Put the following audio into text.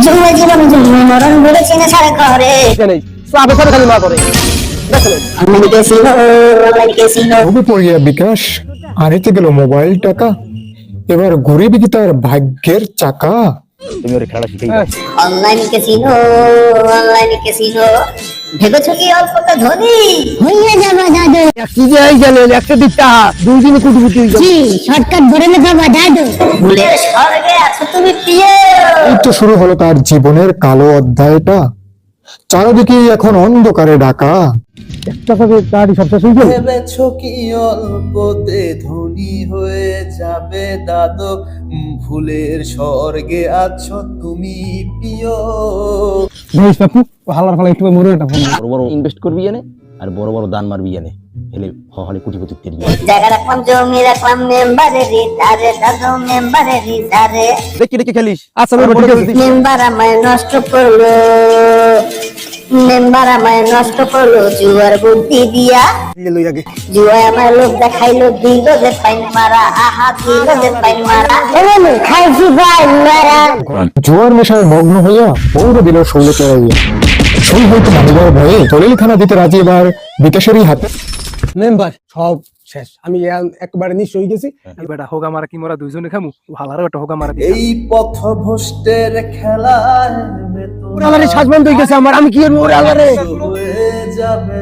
জুমে জীবন জুমে মরণ বলেছি না সারা ঘরে সাবে সাবে খালি মা করে অনলাইন ক্যাসিনো অনলাইন ক্যাসিনো রবি পড়িয়া বিকাশ আনিতে গেল মোবাইল টাকা, এবার গরিব কি তার ভাগ্যের চাকা। তুমি ওরে খেলা শিখাই অনলাইন ক্যাসিনো ভেবেছো কি অল্পটা ধনী হইয়া যাবা দাদু কি যে এই গেল 100 টাকা দুই দিনে কোটিপতি হয়ে যাবে। জি শর্টকাট ধরে না যাবা দাদু ভুলের স্বর্গে আছো তুমি প্রিয় এই তো শুরু হলো তার জীবনের কালো অধ্যায়টা, চারদিকে এখন অন্ধকারে ঢাকা। একটা সাথে তাড়ি সব শেষ হয়ে গেল। ভেবেছো কি অল্পতে ধনী হয়ে যাবে দাদু, ফুলের স্বর্গে আছো তুমি প্রিয়। বেশ বাপু হালার ফালা একটু মরে একটা ফোন বড় বড় ইনভেস্ট করবি জানে আর বড় বড় দান মারবি জানে হেলে হলে কোটিপতি তেরি জায়গা রাখলাম জমি রাখলাম মেম্বারের রিটারে দাদু মেম্বারের রিটারে দেখি দেখি খেলিস আচ্ছা ঠিক আছে মেম্বার আমায় নষ্ট করলো মেম্বার আমায় নষ্ট করলো জুয়ার বুদ্ধি দিয়া লই আগে জুয়ায় আমার লোক দেখাইলো দিল যে পাইন মারা আহা দিল যে পাইন মারা খাইছি পাইন মারা জোয়ার নেশায় মগ্ন হইয়া পৌঁছে দিল শৈলে চড়াইয়া, শৈল হইতে মানিবার ভয়ে দলিল খানা দিতে রাজি এবার বিকাশেরই হাতে। মেম্বার সব শেষ, আমি একবারে নিঃস্ব হয়ে গেছি। বেটা হোগা মারা কি মোরা দুইজনে খামু, ভালারও একটা হোগা মারা এই পথভ্রষ্টের খেলায় আমারে শ্বাস বন্ধ হয়ে গেছে আমার, আমি কি করবো ওরে আমারে হয়ে যাবে